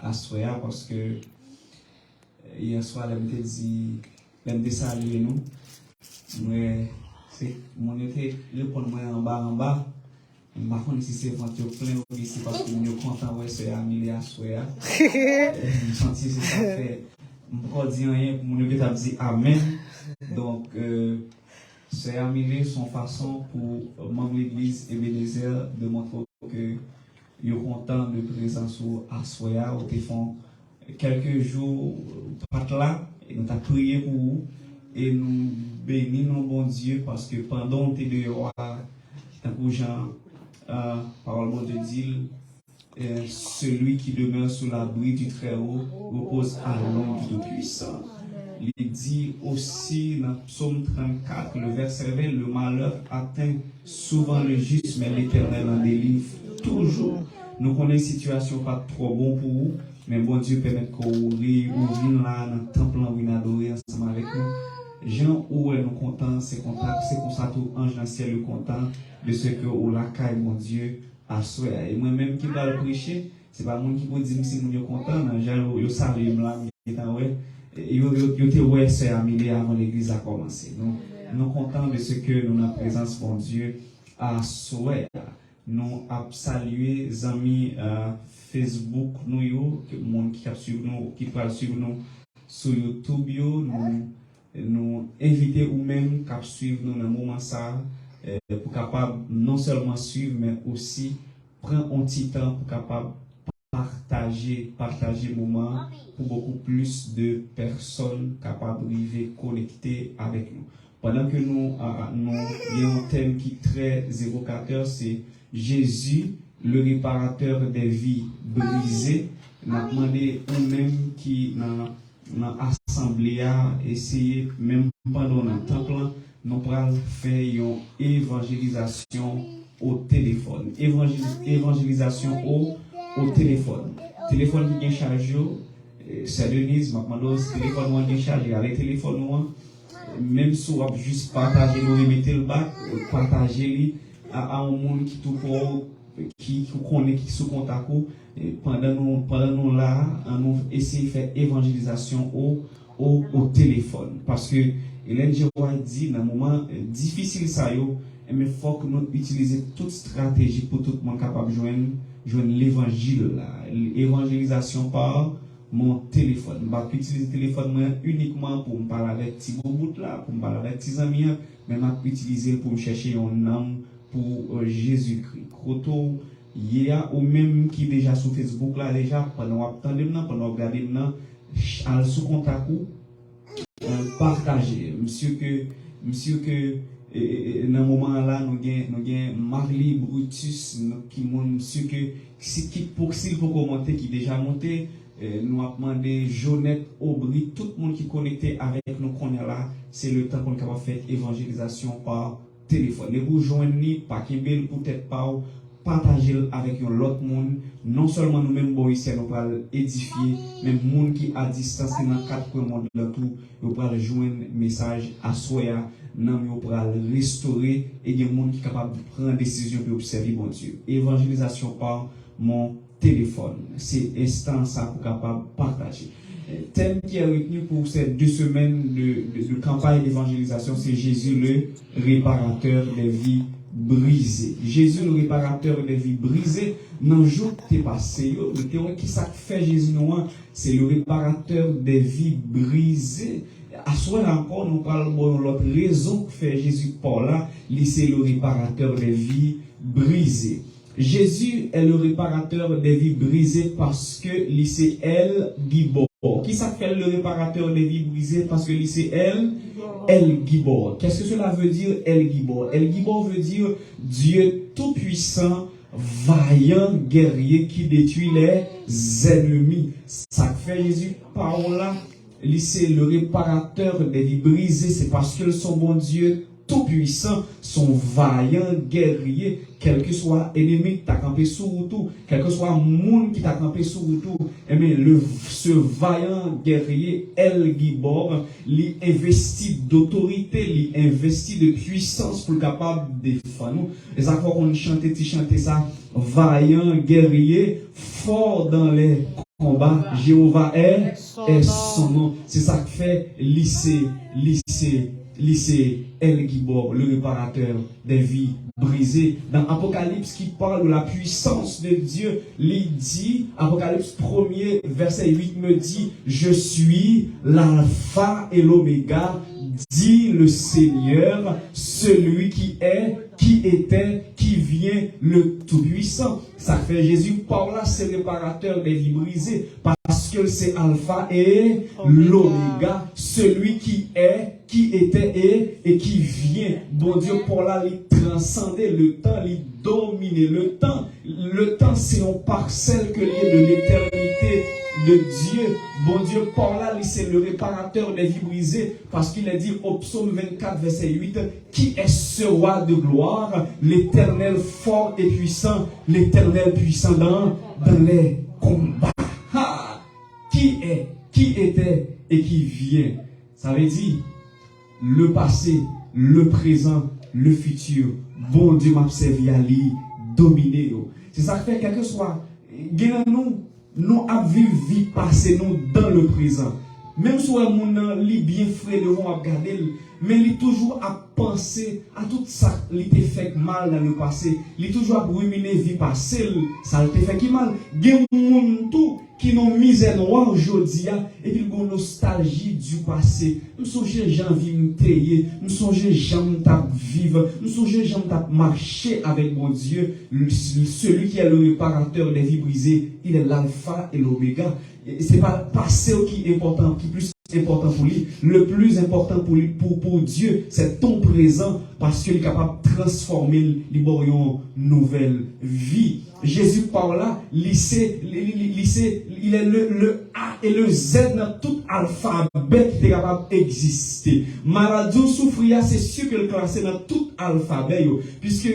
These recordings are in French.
à Soya parce que hier soir, elle m'a dit, elle m'a salué nous. Mais c'est mon été, répondre moi en bas. Je ne sais pas si c'est pour plein ou si c'est parce que je suis content de ce Amélie à Soya. Je sens que ça fait. Je ne peux pas dire rien pour mon dire Amen. Donc, c'est Amélie son façon pour membre de l'église Ebenezer de montrer que ils sont contents de présence à Soya au téléphone. Quelques jours, pas là, et nous avons prié pour vous et nous bénissons bon Dieu parce que pendant que nous sommes tant que Jean, parole bon Dieu dit, celui qui demeure sous l'abri du Très-Haut repose à l'ombre du Tout-Puissant. Il dit aussi dans Psaume 34, le verset 20, le malheur atteint souvent le juste, mais l'Éternel en délivre toujours. Nous connaissons une situation pas trop bonne pour vous, mais bon Dieu permet qu'on vienne là dans le temple, on vienne adorer ensemble avec nous. Jean, où est nous contents, c'est comme ça tout ange dans le ciel est content de ce que on la caille, mon Dieu, à souhait. Et moi-même qui va le prêcher, c'est pas moi qui vous dire si nous sommes contents, je salue là, yo te ouais c'est Amélie avant l'église a commencé. Nous sommes contents de ce que nous avons présence mon Dieu à souhait. Nous avons salué les amis Facebook nous que monde qui suivre nous qui va suivre nous sur YouTube nous inviter ou même qui suivre nous dans moment ça pour capable non seulement suivre mais aussi prendre un petit temps pour capable partager le moment pour beaucoup plus de personnes capables de vivre connectées avec nous. Pendant que nous avons un thème qui est très évocateur, c'est Jésus, le réparateur des vies brisées. Nous avons demandé nous-mêmes qui dans l'assemblée à essayer, même pendant le temple, nous pourrons faire une évangélisation au téléphone. Évangélisation au téléphone. Téléphone qui est chargé, c'est Denise, je demande si le téléphone est chargé. Les téléphones, même si on a juste partagé, nous remettez le bac, partager à un monde qui connaît, qui sous contact, pendant nous là, nous essayons de faire évangélisation au téléphone. Parce que Hélène Jéhovah dit, dans un moment difficile, ça y est, mais il faut que nous utilisions toute stratégie pour tout le monde capable de joindre l'évangile là. L'évangélisation par mon téléphone. Je vais utiliser le téléphone uniquement pour me parler avec petit bout là, pour me parler avec petits amis, mais je vais utiliser pour me chercher un âme pour Jésus-Christ. Croto, il y a ou même qui déjà sur Facebook là déjà pendant regarder maintenant, à sous contact partager. Monsieur que dans un moment là, nous avons Marley Brutus, qui monsieur que si pour commenter, qui déjà monté, nous avons demandé Jonette Aubry, tout le monde qui est connecté avec nous qu'on est là, c'est le temps qu'on est capable de faire évangélisation par téléphone. Les vous joignent pas qui peut-être pas partager avec l'autre monde, non seulement nous-mêmes, ici, nous allons édifier, mais le monde qui à distance, dans le quatre coins monde de tout, nous allons joindre message à Soya, nous allons restaurer, et il y a des gens qui sont capables de prendre des décisions pour observer mon Dieu. Évangélisation par mon téléphone. C'est instant ça pour capable de partager. Le thème qui est retenu pour ces 2 semaines de campagne d'évangélisation, c'est Jésus le réparateur des vies brisées. Jésus le réparateur des vies brisées. Dans le jour qui est passé, le théorie qui ça fait Jésus noir, c'est le réparateur des vies brisées. À ce moment encore, nous parlons de l'autre raison que fait Jésus par là, c'est le réparateur des vies brisées. Jésus est le réparateur des vies brisées parce que c'est elle Gibor. Qui s'appelle le réparateur des vies brisées parce que c'est elle Gibor. Qu'est-ce que cela veut dire El Gibor? El Gibor veut dire Dieu tout-puissant, vaillant guerrier qui détruit les ennemis. Ça fait Jésus par là, c'est le réparateur des vies brisées, c'est parce que son bon Dieu tout-puissant, son vaillant guerrier quel que soit ennemi qui t'a campé sur tout, quel que soit monde qui t'a campé sur tout, eh bien, ce vaillant guerrier, El Gibor, lui investi d'autorité, lui investi de puissance pour capable de défendre nous. Et ça fois qu'on chantait ça, vaillant guerrier, fort dans les combats, Jéhovah est son nom. C'est ça que fait lycée El Gibor, le réparateur des vies brisées. Dans Apocalypse qui parle de la puissance de Dieu, il dit, Apocalypse 1er, verset 8 me dit, je suis l'alpha et l'oméga, dit le Seigneur, celui qui est, qui était, qui vient, le Tout-Puissant. Ça fait Jésus par là, c'est réparateur des vies brisées, parce que c'est alpha et l'oméga, celui qui est, qui était et qui vient. Bon Dieu, pour là, il transcendait le temps, il dominait le temps. Le temps, c'est une parcelle que lié de l'éternité de Dieu. Bon Dieu, par là, c'est le réparateur des vies brisées, parce qu'il a dit au psaume 24, verset 8, qui est ce roi de gloire, l'Éternel fort et puissant, l'Éternel puissant dans les combats. Ha! Qui est, qui était et qui vient. Ça veut dire le passé, le présent, le futur. Bon Dieu m'a servi à lui dominer. C'est ça qui fait quelque soit. Nous avons vu vie passer nous dans le présent. Même si on est bien frais devant à regarder, mais il est toujours à penser à tout ça qui t'a fait mal dans le passé. Il est toujours à ruminer vie passée, ça t'a fait qui mal. Il y a des gens qui n'ont misère noire aujourd'hui, et puis ils ont nostalgie du passé. Nous sommes janvier me tailler, nous sommes janvier vivre, nous sommes janvier marcher avec mon Dieu, celui qui est le réparateur des vies brisées. Il est l'alpha et l'oméga. C'est pas le passé qui est important, qui est plus important pour lui. Le plus important pour lui, pour Dieu, c'est ton présent, parce qu'il est capable de transformer une nouvelle vie. Jésus par là, il est le A et le Z dans tout alphabet qui est capable d'exister. Maladie ou souffrir, c'est sûr que le classé dans tout alphabet, puisque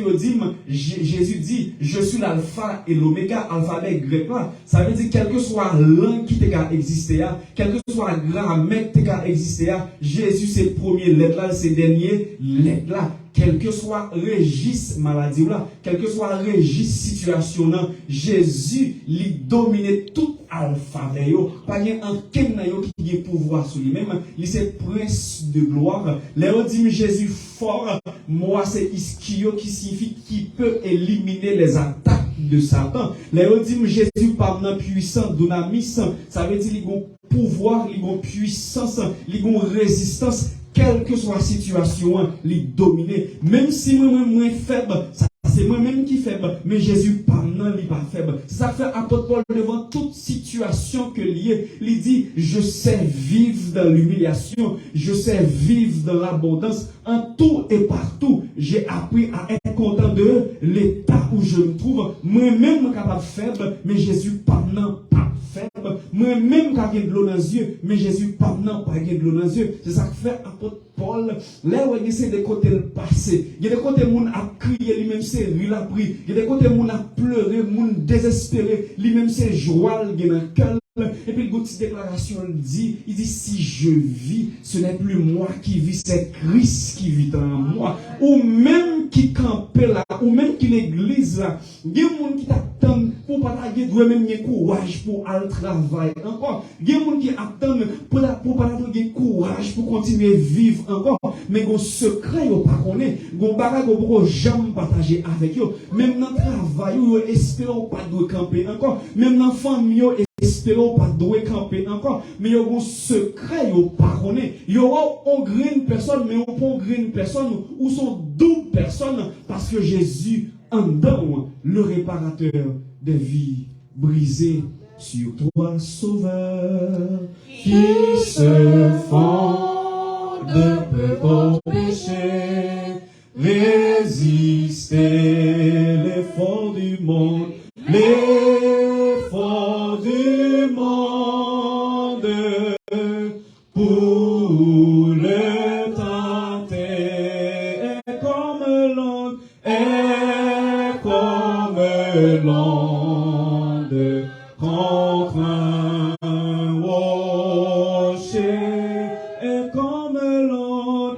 Jésus dit, je suis l'alpha et l'oméga, alphabet grec là. Ça veut dire, quel que soit langue qui t'a existé, quel que soit grammaire qui t'a existé, Jésus c'est le premier lettre là, c'est le dernier lettre là. Quel que soit registre maladie là, quel que soit registre situation là, Jésus lui dominait tout alphabet yo, pas un ken qui a pouvoir sur lui-même, il c'est prince de gloire. Léo dit Jésus fort, moi c'est ischio qui signifie qui peut éliminer les attaques de Satan. Léo dit Jésus parlant puissant, dunamis, ça veut dire il a pouvoir, il a puissance, il a résistance. Quelle que soit la situation, les dominer. Même si moi faible, c'est moi-même qui faible, mais Jésus pas non, il pas faible. Ça fait apôtre Paul devant toute situation que lié, il dit je sais vivre dans l'humiliation, je sais vivre dans l'abondance, en tout et partout. J'ai appris à être content de l'état où je me trouve. Moi-même capable faible, mais Jésus pas non, pas faible. Moi-même qui de l'eau dans les yeux, mais Jésus pas non, pas de l'eau dans les yeux. C'est ça que fait apôtre Paul. Là où il essaie de côté le passé, il y a des côtés où on a crié, lui-même c'est il a pris. Il y a des côtés où on a pleuré, où on désespéré, lui-même c'est joie, il y a un cœur. Et puis, une petite déclaration, il dit, si je vis, ce n'est plus moi qui vis, c'est Christ qui vit en moi. Ou même qui campe là, ou même qui l'église là, il y a des gens qui t'attendent pour partager, doit même avoir courage pour aller travailler encore. Il y a des gens qui attendent pour partager courage pour continuer à vivre encore. Mais il secret, il n'y a pas qu'on est. Il y a des gens qui ne jamais partager avec eux. Même dans le travail, ils espèrent pas de camper encore. Même dans la famille, espérons pas douer camper encore, mais il y a un secret, il n'y a pas connaît. Il y aura une personne, mais on prend une personne, ou sont 12 personnes, parce que Jésus en donne le réparateur des vies brisées sur toi, Sauveur, qui se fend de peur au péché, résister l'effort du monde, l'effort du monde pour le tenter est comme l'onde, est contre un rocher, et comme l'onde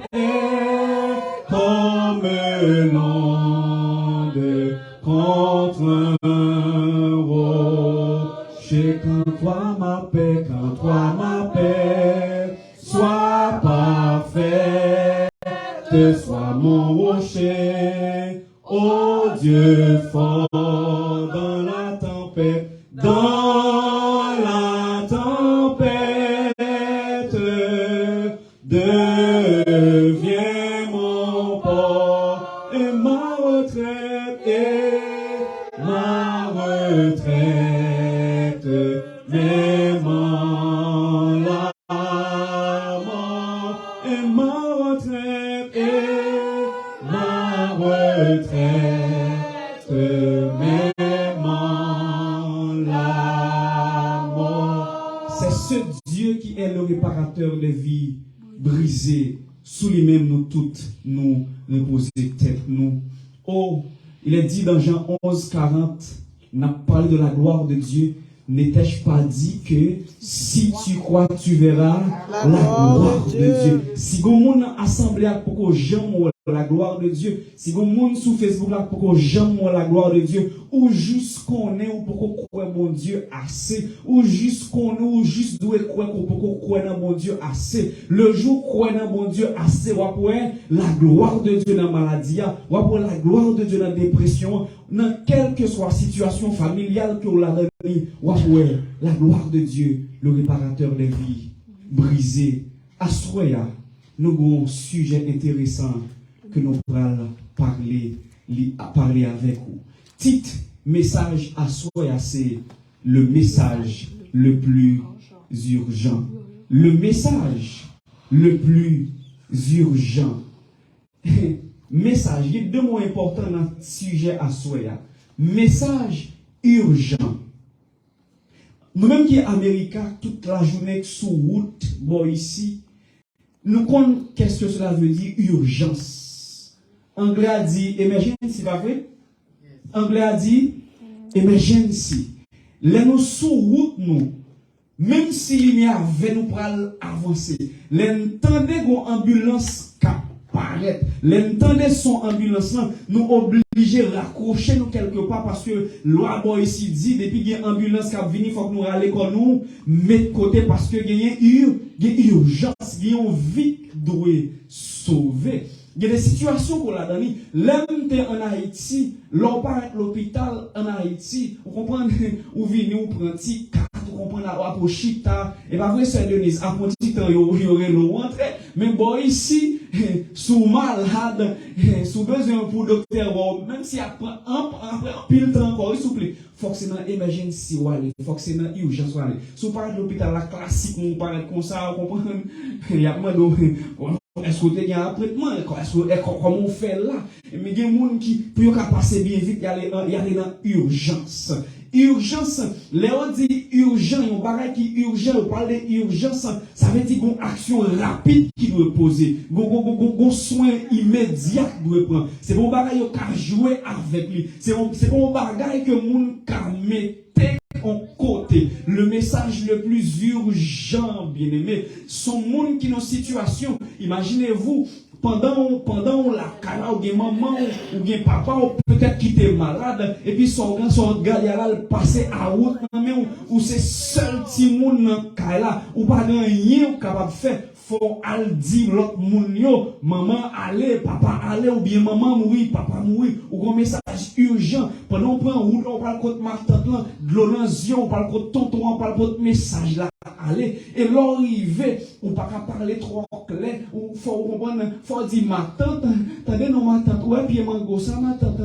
contre un rocher. Quand toi ma paix, sois parfaite, sois mon rocher, ô Dieu fort dans la tempête, deviens mon port et ma retraite, même en la mort, et ma retraite, même en la mort. C'est ce Dieu qui est le réparateur des vies brisées. Sous lui-même, nous toutes, nous reposer tête, nous. Oh, il est dit dans Jean 11, 40, on a parlé de la gloire de Dieu. N'étais-je pas dit que si tu crois, tu verras la gloire de Dieu. Si vous monde assemblé pour que j'aime la gloire de Dieu, si vous monde sur Facebook là pour que j'aime la gloire de Dieu, ou juste qu'on est ou pour qu'on croit mon Dieu assez, ou juste qu'on est ou juste doit croire pour qu'on croit dans mon Dieu assez. Le jour croit dans mon Dieu assez, ou pour la gloire de Dieu dans la maladie, ou pour la gloire de Dieu dans la dépression, dans quelle que soit la situation familiale que vous l'avez mis, ou pour la gloire de Dieu, le réparateur des vies brisées. À Soya, nous avons un sujet intéressant que nous allons parler avec vous. Titre message à Soya, c'est le message le plus urgent. Le message le plus urgent. Message, il y a deux mots importants dans le sujet à Soya. Message urgent. Nous-mêmes qui sommes américains, toute la journée sous route, bon ici, nous connaissons qu'est-ce que cela veut dire urgence. Anglais a dit emergency, pas vrai? Anglais a dit emergency. Là nous sous route nous, même si lumière avait nous pour avancer, l'entendez une ambulance qui apparaît, l'entendez son ambulance là, nous obligés de raccrocher nous quelque part parce que loi boy ici dit depuis qu'il y a une ambulance qui a venu, il faut que nous aller comme nous mettre côté parce que il y a urgence, il y a une vie doit sauver. Il y a des situations qu'on a donné. L'homme en Haïti, l'on part à l'hôpital en Haïti, vous comprenez, ou venez ou prendre petit carte, vous comprenez, à chita, et pas vrai, c'est Denise, à mon petit temps, il y aurait le rentré, mais bon, ici, sous malade, sous besoin pour docteur, même si après un pile temps encore, s'il vous plaît, faut que c'est dans emergency ou aller, faut que c'est dans urgence ou aller. Si vous parlez de l'hôpital, la classique, on parle comme ça, vous comprenez, il y a moins de, est-ce que tu as un traitement? Comment on fait là? Mais il y a des gens qui, pour passer bien vite, il y a dans urgence. Urgence, Léon dit urgent, il y a un bagage qui est urgent, on parle d'urgence, ça veut dire une action rapide qui doit poser, un soin immédiat qui doit prendre. C'est bon bagage qui a joué avec lui. C'est bon bagage que moun ka mette en côté. Le message le plus urgent, bien aimé, son monde qui est dans une situation, imaginez-vous, pendant la cara ou bien maman ou bien papa ou peut-être qui était malade et puis son gars il a passé à route ou c'est seul petit monde dans là ou pas rien capable de faire faut al dire l'autre monde yo maman allez papa allez ou bien maman mourir papa mourir ou un message urgent pendant on prend route on parle contre ma tante là de l'onzion on parle contre tonton on parle contre message là allez et l'arrivée on pas parler trop clair ou faut comprendre faut dire ma tante attendez non ma tante ouais puis mango ça ma tante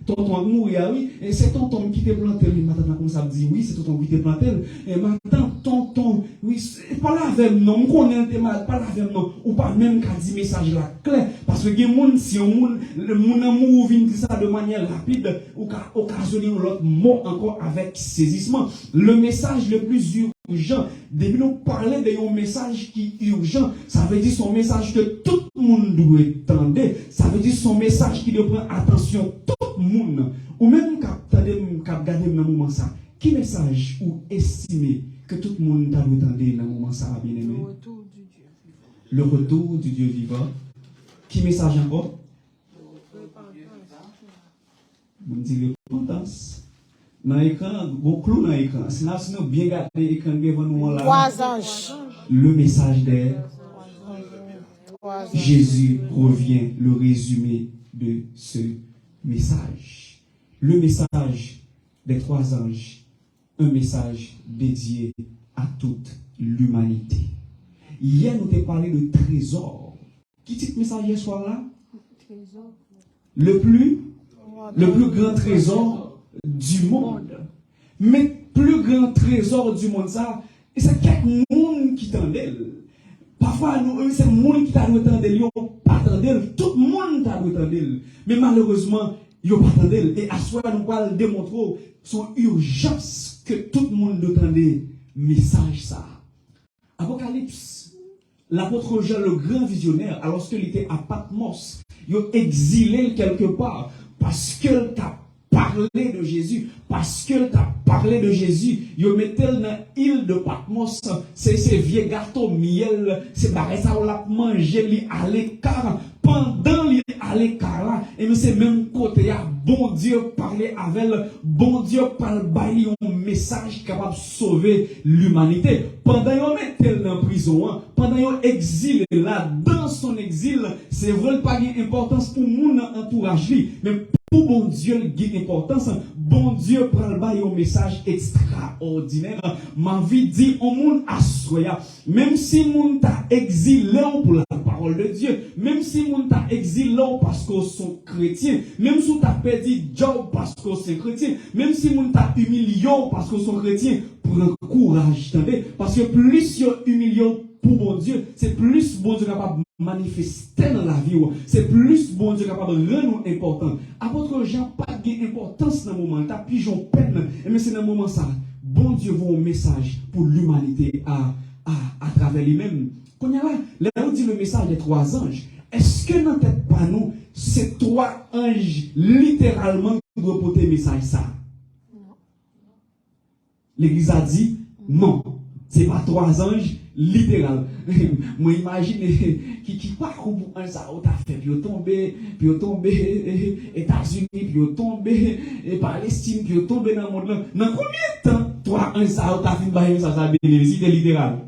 tonton mourir oui et c'est tonton qui te planté ma tante comme ça dit oui c'est tonton qui te planté et ma tante tonton oui pas la avec non on connaît pas la avec non ou pas même qu'à dire message là clair parce que les monde si le monde amour vient dire ça de manière rapide ou occasionner l'autre mot encore avec saisissement le message le plus urgent depuis nous parler d'un message qui est urgent ça veut dire son message que tout le monde doit entendre ça veut dire son message qui doit prendre attention tout le monde ou même quand regarder dans moment ça Qui message ou estimez que tout le monde t'a entendu dans le moment ça, bien aimé? Le retour du Dieu vivant. Qui message encore? On dit repentance. Dans l'écran, beaucoup dans l'écran. Si nous bien gardé l'écran devant nous là. 3 anges. Le message des Jésus revient, le résumé de ce message. Le message des 3 anges, un message dédié à toute l'humanité. Hier, nous avons parlé de trésor. Qui dit message hier soir là? Le plus grand trésor du monde. Mais plus grand trésor du monde, ça, c'est quelques monde qui t'endait. Parfois, c'est le monde qui t'a entendu, ils n'ont pas entendu. Tout le monde t'a entendu. Mais malheureusement, ils n'ont pas entendu. Et à soi, nous allons démontrer son urgence que tout le monde entendait. Message ça. Apocalypse. L'apôtre Jean, le grand visionnaire, alors qu'il était à Patmos, il a exilé quelque part parce qu'il t'a parlé de Jésus, parce qu'il t'a parlé de Jésus, il mettait dans l'île de Patmos, c'est ces vieux gâteaux miel, c'est barré ça on l'a mangé à l'écart, pendant lui à l'écart là, et c'est même côté là, bon Dieu parlait avec elle, bon Dieu parle bailler un message capable de sauver l'humanité. Pendant qu'il mettait dans la prison, pendant qu'il exilé là, dans son exil, c'est vrai pas d'importance pour mon entourage, mais pour bon Dieu, il y a importance. Bon Dieu prend le bail un message extraordinaire. Ma vie dit au monde à soi. Même si moun t'a exilé pour la parole de Dieu, même si moun t'a exilé parce qu'ils sont chrétiens, même si t'as perdu job parce qu'ils sont chrétiens, même si moun t'a humilié parce qu'ils sont chrétiens, prends courage, attendez, parce que plus ils humilié pour bon Dieu, c'est plus bon Dieu capable de manifester dans la vie. C'est plus bon Dieu capable de rendre important. Apôtre Jean, pas d'importance dans le moment. T'as pigeon peine. Mais c'est dans le moment ça. Bon Dieu voit un message pour l'humanité à travers lui-même. Quand il y a là, on dit le message des 3 anges. Est-ce que dans tête pas nous, ces 3 anges littéralement doivent porter le message ça? L'Église a dit non. C'est pas 3 anges littéral. Moi imagine qui parcourt pour un ça t'a fait puis tomber États-Unis puis tomber Palestine puis tomber dans le monde là. Dans combien de temps 3 anges ça t'a fait bailler ça bénéficie littéral.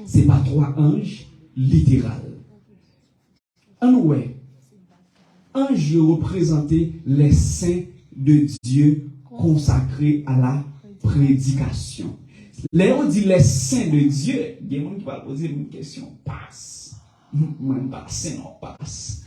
C'est pas 3 anges littéral. Ouais. Anges représentaient les saints de Dieu consacrés à la prédication. Léon dit les saints de Dieu. Il y a des gens qui vont poser une question. Passe. Même pas saint, non, passe.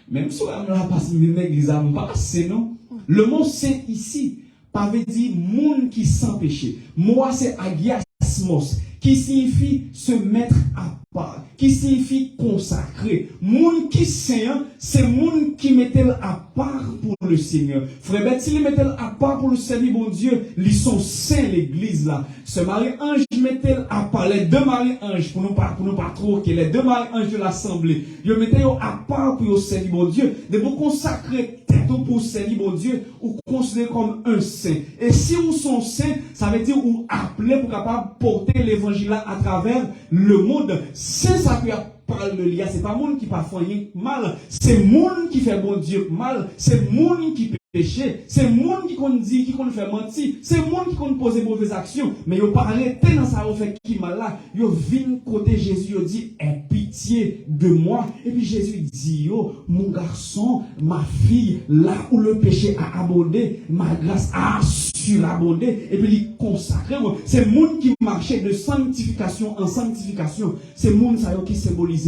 Même si on a passé une église, on passe, non. Le mot saint ici, pas veut dire monde qui sans péché. Moi, c'est agiasmos, qui signifie se mettre à part, qui signifie consacrer. Monde qui saint, c'est monde qui mettait à part pour le Seigneur. Frère Beth, s'il mettait à part pour le servir bon Dieu, ils sont saints l'église là. Ce Marie-Ange mettait à part, les 2 Marie-Anges, pour nous pas trop, que les 2 Marie-Anges de l'assemblée, ils mettaient à part pour le servir bon Dieu, de vous consacrer tête pour servir bon Dieu, ou considérer comme un saint. Et si vous sont saints, ça veut dire vous appelez pour capable porter l'évangile à travers le monde. C'est ça que parle de l'IA, c'est pas monde qui parfois mal, c'est monde qui fait bon Dieu mal, c'est monde qui péché, c'est monde qui qu'on dit, qui qu'on fait mentir, c'est monde qui qu'on pose mauvaises actions, mais yo pas arrêté dans ça, fait qui mal là, yo vient côté Jésus, yo dit, aie pitié de moi, et puis Jésus dit, yo, mon garçon, ma fille, là où le péché a abondé, ma grâce a surabondé, et puis il consacre, c'est monde qui marchait de sanctification en sanctification, c'est monde ça qui symbolisait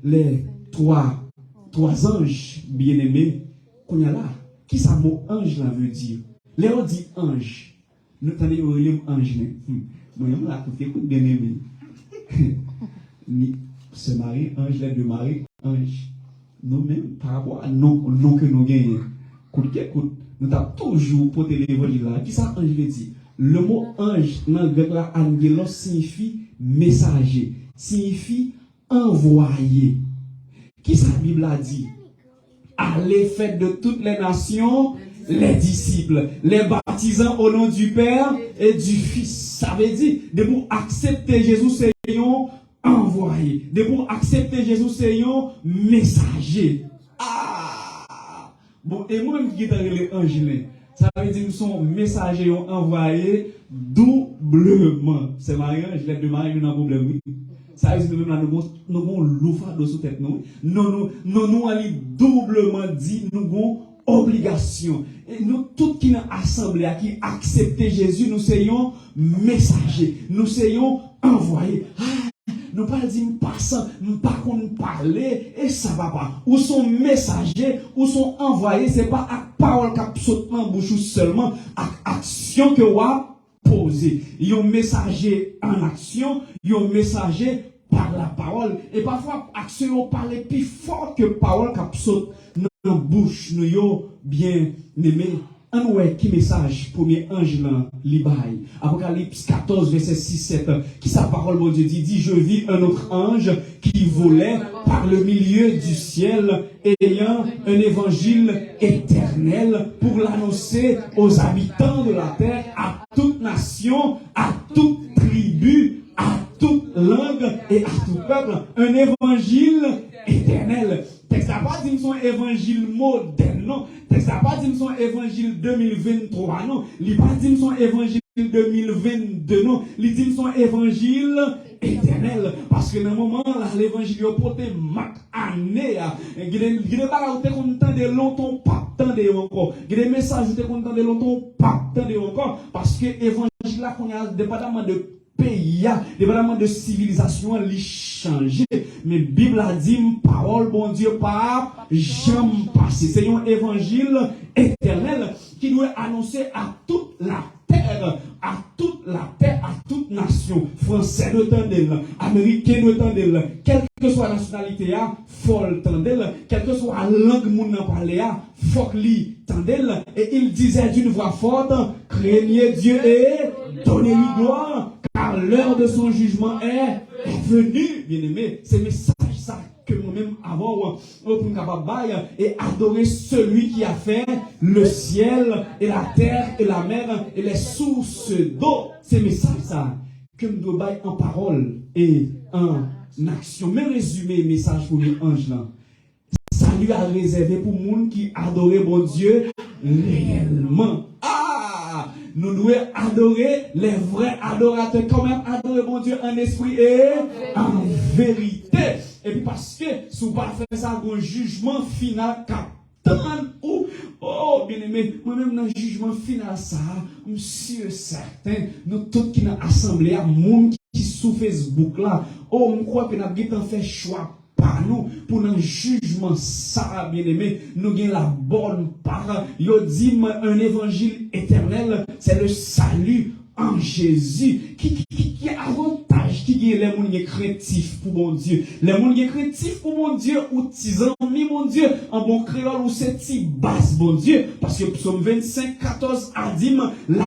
les trois anges bien-aimés qu'on y a là. Qui ça mot ange là veut dire? Léo dit ange. Nous t'avons eu ange. Moi, je vais écoute bien aimé. Ce mari, ange, les 2 maris, ange. Nous-mêmes, par rapport à nous que nous gagnons, écoute, nous avons toujours porté l'évangile là. Qui ça ange veut dire? Le mot ange, dans le grec là, angelos signifie messager, signifie envoyé. Qui ça la Bible a dit? Allez, faites de toutes les nations les disciples, les baptisant au nom du Père et du Fils. Ça veut dire, de pour accepter Jésus, c'est un envoyé. De pour accepter Jésus, c'est un messager. Ah! Bon, et moi-même qui est les anges, ça veut dire que nous sommes messagers envoyés doublement. C'est mariage, les deux mariages, nous avons un problème, oui. Ça veut dire que nous-mêmes, nous avons l'oufard sous tête, nous. Nous allons doublement dit, nous avons obligation. Et nous, tous qui nous assemblés, qui acceptent Jésus, nous soyons messagers, nous soyons envoyés. Nous pas dire passant, nous pas qu'on parler et ça va pas. Ou sont messagers, ou sont envoyés, c'est pas à parole qui saute dans bouche seulement, à action que vous posez. Ils ont messager en action, ils ont messager par la parole. Et parfois, action parle plus fort que parole qui saute dans bouche, nous bien aimé. Un ouais qui message premier ange là libaye Apocalypse 14 verset 6-7 qui sa parole mon Dieu dit je vis un autre ange qui volait par le milieu du ciel ayant un évangile éternel pour l'annoncer aux habitants de la terre, à toute nation, à toute tribu, à toute langue et à tout peuple, un évangile éternel. Texte n'a pas dit son évangile moderne, non. Texte n'a pas dit son évangile 2023, non. Il n'a pas dit son évangile 2022, non. Il dit son évangile éternel. Parce que dans le moment là, l'évangile est porté mat année. Il y a des paroles que vous entendez longtemps, pas attendez encore. Il y a des messages que vous entendez longtemps, pas attendez encore. Parce que l'évangile là, qu'on a dépendamment de pays, dépendamment de civilisation, il change. Mais la Bible a dit, parole, bon Dieu, pas jamais passé. C'est un évangile éternel qui doit annoncer à toute la terre, à toute nation. Français de tendel, américain de tendel, quelle que soit la nationalité, folle tendel, quelle que soit la langue moun parler, faut li tendel. Et il disait d'une voix forte, craignez Dieu et donnez-lui gloire. Car l'heure de son jugement est venue, bien-aimé. C'est le message ça que moi-même avant pour capable et adorer celui qui a fait le ciel et la terre et la mer et les sources d'eau. C'est le message ça que nous devons bailler en parole et en action. Mais résumer le message pour les anges là. Salut à réserver pour les gens qui adorent bon Dieu réellement. Nous devons adorer les vrais adorateurs, quand même adorer mon Dieu en esprit et en vérité. Et puis parce que si vous ne faites pas ça, un jugement final, oh bien aimé, moi-même dans le jugement final, ça, monsieur certain, nous tous qui nous assemblés, à monde qui sous Facebook là, oh, on croit que nous avons fait choix. Par nous, pour un jugement, ça, bien aimé, nous avons la bonne part. Yo dit un évangile éternel, c'est le salut en Jésus. Qui est avantage, qui est les gens créatifs pour mon Dieu. Les gens créatifs pour mon Dieu, ou petits amis, mon Dieu, en bon créole, ou c'est petit basse, mon Dieu. Parce que Psaume 25, 14 a dit,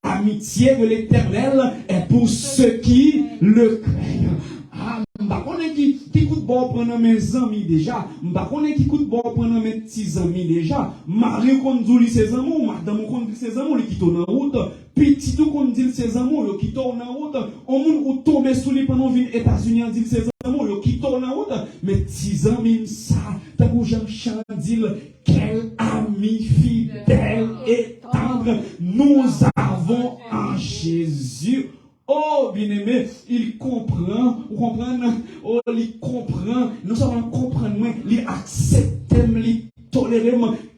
l'amitié de l'éternel est pour ceux qui le craignent. M'pa connaît qui coûte bon prendre mes amis déjà. M'pa connaît qui coûte bon prendre mes petits amis déjà. Marie qu'on dit ses amours, madame qu'on dit ses amours, qui tourne en route. Petit tout qu'on dit ses amours, qui tourne en route. On moun ou tomber sous les pendant vin États-Unis dit ses amours, qui tourne en route. Mes petits amis ça, t'as que Jean Chandil, quel ami fidèle et tendre nous avons en Jésus. Oh, bien-aimé, il comprend, vous comprenez? Oh, il comprend, nous savons comprendre, il accepte, il tolère,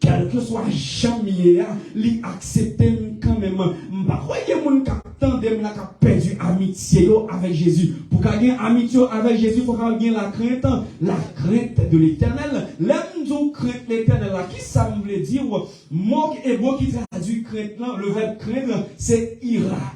quel que soit jamais, il accepte quand même. Bah, voyez, mon capitaine, il a perdu amitié avec Jésus. Pour qu'il y ait amitié avec Jésus, il faut qu'il y ait la crainte de l'éternel. L'aime nous crainte l'éternel, qui ça me veut dire? Mot hébreu qui traduit crainte, le verbe craindre, c'est ira.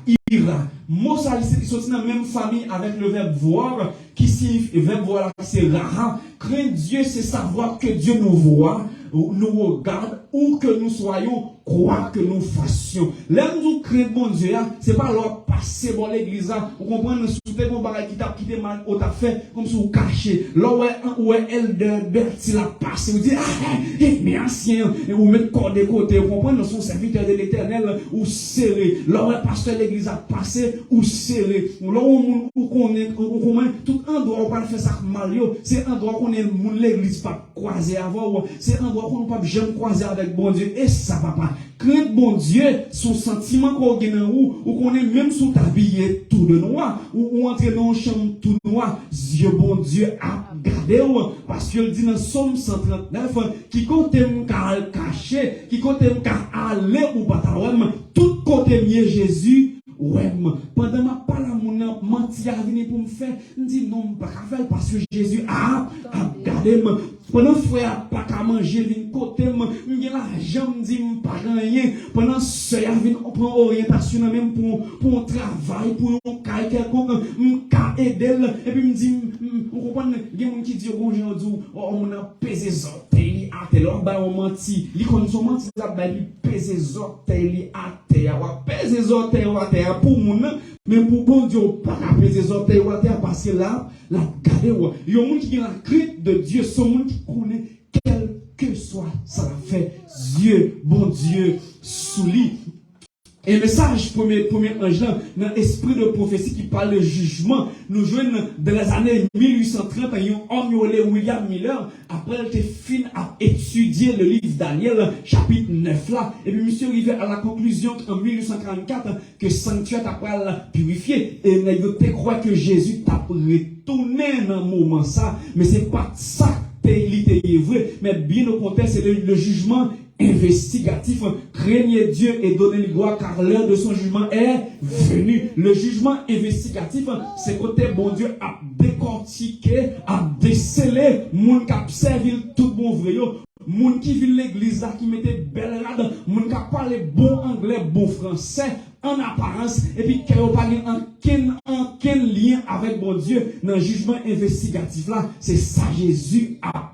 Mot ça, c'est sorti dans la même famille avec le verbe voir, qui signifie, le verbe voir, c'est raha. Craindre Dieu, c'est savoir que Dieu nous voit, nous regarde, ou que nous soyons, quoi que nous fassions. Là, nous craindre mon Dieu, c'est pas leur passé bon l'église là, vous comprenez, sous tes bon bagage qui t'a quitté mal, ou t'a fait comme si vous caché. Là ouais elle de Berti l'a passé, vous dites mais ancien, et vous mettez corps de côté, vous comprenez, son serviteur de l'Éternel ou serré. Là ouais pasteur l'église a passé ou serré. Là où connaît tout endroit où on pas faire ça mal yo, c'est endroit qu'on est l'église pas croiser avant, c'est endroit qu'on pas jamais croiser avec bon Dieu et ça papa. Crainte bon Dieu, son sentiment qu'on gagne ou qu'on est même sous habillé tout de noir ou entrer dans une chambre tout noir, Dieu bon Dieu a gardé parce qu'il dit dans Somme 139 qui compte m'ka caché, qui compte m'ka aller ou pas tout côté mieux Jésus. Ouais, pendant ma parole, mon menti a venu pour me faire, je dis non, pas qu'à faire parce que Jésus a gardé. Pendant frère pas qu'à manger, vient côté, je l'argent, je dis pas rien. Pendant ce a venu prendre orientation même pour un travail, pour un caille quelconque, je aider. Et puis me dit, vous comprenez, il y a des gens qui disent aujourd'hui, on a pesé les orteils à terre, on menti. Les conditions menti, il pèse les orteils à terre, on pèse les orteils à terre pour mon mais pour bon Dieu pas appeler les orteils à terre parce que là regardez il y a un monde qui a la crainte de Dieu, son monde qui connaît quel que soit ça fait Dieu bon Dieu sous lui. Et message premier ange là, dans l'esprit de prophétie qui parle de jugement, nous jouons dans les années 1830, un homme nommé William Miller, après il était fin à étudier le livre Daniel, chapitre 9 là, et puis monsieur arrivé à la conclusion en 1844 que sanctuaire après la purifié, et il croit que Jésus t'a retourné dans le moment ça, mais c'est pas ça qui est vrai, mais bien au contraire, c'est le jugement investigatif. Craignez Dieu et donnez-lui gloire car l'heure de son jugement est venue. Le jugement investigatif, c'est côté bon Dieu a décortiqué, a décelé, moun qui a servi tout bon vrai. Moun qui vit l'église là, qui mettait belle rade, moun qui a parlé bon anglais, bon français, en apparence, et puis qui n'a pas aucun lien avec bon Dieu dans le jugement investigatif là, c'est ça Jésus a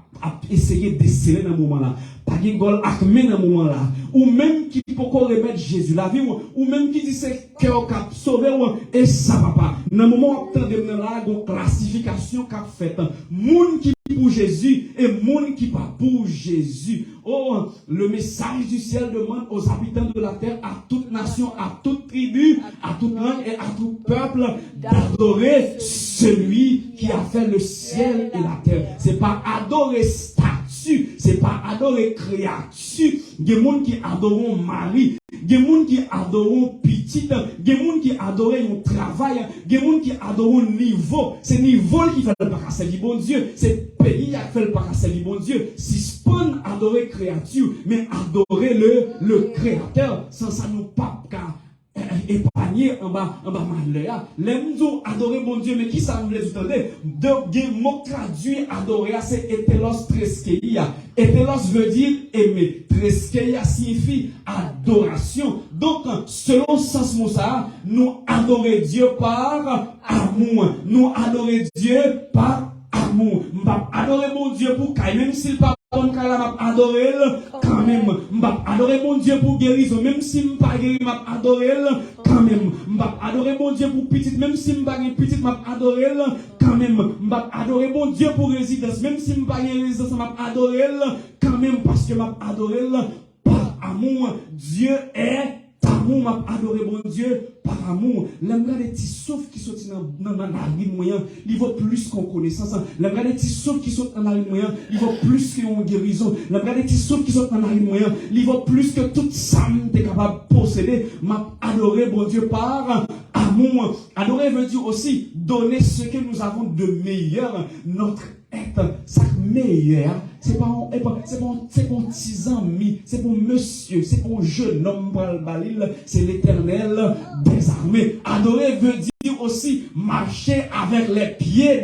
essayé de déceler dans ce moment-là. Pas de gol acmé dans ce moment-là. Ou même qui peut remettre Jésus la vie, ou même qui dit c'est cœur qui a sauvé, et ça va pas. Dans le moment où on a là, une classification qu'a fait. Moun qui pour Jésus et moun qui pas pour Jésus. Oh, le message du ciel demande aux habitants de la terre, à toute nation, à toute tribu, à toute langue et à tout peuple d'adorer celui qui a fait le ciel et la terre. C'est pas adorer statue, c'est pas adorer créature. Il y a des gens qui adorent Marie, il y a des gens qui adorent petite, il y a des gens qui adorent un travail, il y a des gens qui adorent niveau. C'est niveau qui fait le paracel du bon Dieu, c'est pays qui fait le paracel du bon Dieu. Si spawn adorer créature, mais adorer le créateur, sans ça nous pas épargner en bas malheur. Les gens adorer bon Dieu, mais qui ça nous les entendre? De mot traduit adorer, c'est etelos treskeia. Etelos veut dire aimer. Treskeia signifie adoration. Donc, selon ce sens mot ça, nous adorer Dieu par amour. Nous adorer Dieu par amour. Adorer mon Dieu pour qu'il, même s'il pas bon quand m'a adoré quand même m'a adoré mon Dieu pour guérison même si m'pas guéri m'a adoré quand même m'a adoré mon Dieu pour petite même si m'pas guéri petite m'a adoré quand même m'a adoré mon Dieu pour résidence même si m'pas guéri résidence m'a adoré quand même parce que m'a adoré par amour. Dieu est amour, m'a adoré bon Dieu par amour. L'engrais des petits souffles qui sont dans la narine moyen, il vaut plus qu'on connaissance. L'engrais des petits souffles qui sont dans la narine moyen, il vaut plus qu'on guérison. L'engrais des petits souffles qui sont dans la narine moyen, il vaut plus que toute ça t'es capable de posséder. M'a adoré bon Dieu par amour. Adorer veut dire aussi donner ce que nous avons de meilleur, notre être, ça meilleur. C'est pas pour petits amis, c'est pour monsieur, c'est pour jeune homme pour le balil, c'est l'Éternel des armées. Adorer veut dire aussi marcher avec les pieds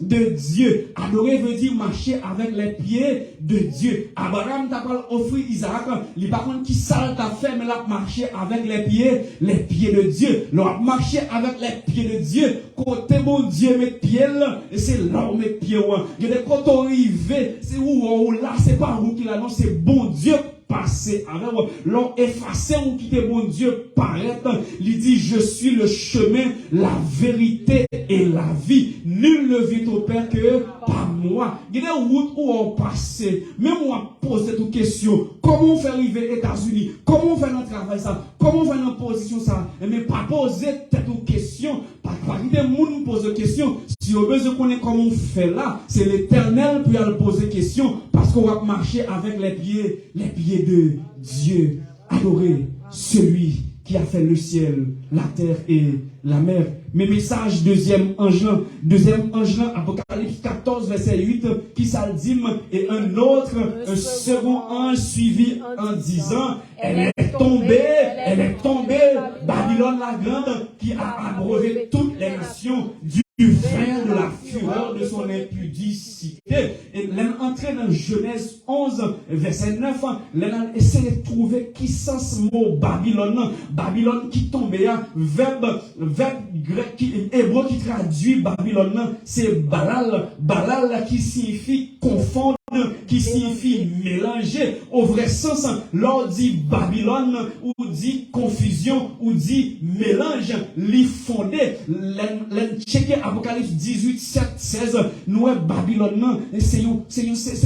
de Dieu. Adorer veut dire marcher avec les pieds de Dieu. Abraham t'a pas offert Isaac, il par contre qui ça t'a fait, mais là marcher avec les pieds de Dieu. Là marcher avec les pieds de Dieu. Côté bon Dieu met pieds là, et c'est là où met pieds. Il y a des côtés arrivés, c'est où là, c'est pas où qu'il annonce, c'est bon Dieu passé avec l'on effacé ou quitter mon Dieu paraît, il dit je suis le chemin, la vérité et la vie. Nul ne vient au Père que par moi. Il y a des routes où on passe. Même moi pose cette question. Comment on fait arriver aux États-Unis? Comment on fait notre travail ça? Comment on fait notre position ça? Mais pas poser cette question. Pas des gens pose des questions. Si on veut connaître comment on fait là, c'est l'Éternel qui va poser question parce qu'on va marcher avec les pieds de Dieu. Adorer celui qui a fait le ciel, la terre et la mer. Mes messages, deuxième ange, Apocalypse 14, verset 8, qui s'aldime, et un autre, un second ange suivi en disant, elle est tombée, Babylone la grande, qui a abreuvé toutes les nations du vin de la fureur de son impudicité. Et l'entrée dans Genèse 11, verset 9, l'on essaie de trouver qui sens mot Babylone. Babylone qui tombait, verbe grec hébreu qui traduit Babylone, c'est balal. Balal qui signifie confondre, qui signifie mélanger. Au vrai sens, l'on dit Babylone, ou dit confusion, ou dit mélange, l'y fondé. Checker Apocalypse 18, 7, 16, nous Babylone, c'est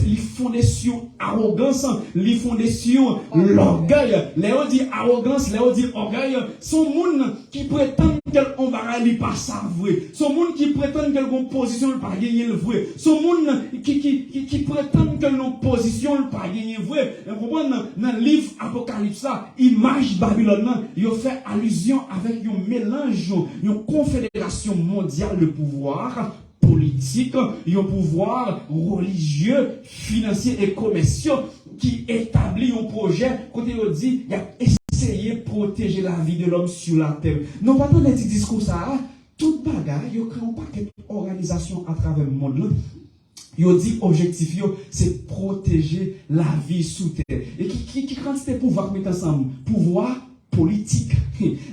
l'y fondé sur arrogance, l'y fondé sur l'orgueil. Léo dit arrogance, Léo dit orgueil. Son monde qui prétend qu'on va aller pas ça vrai. Son monde qui prétend qu'elle a une position pas gagner le vrai. Son monde qui prétend que nos positions pas gagner vrai. Vous comprenez dans le livre Apocalypse là, image Babylone, il fait allusion avec un mélange, une confédération mondiale de pouvoir politique, un pouvoir religieux, financier et commercial qui établit un projet côté on dit il a essayé de protéger la vie de l'homme sur la terre. Non pas dans les discours ça, toute bagarre, il y a un paquet d'organisations à travers le monde. Yo dit objectif yo c'est protéger la vie sous terre. Et qui quantité pouvoir mettre ensemble? Pouvoir politique.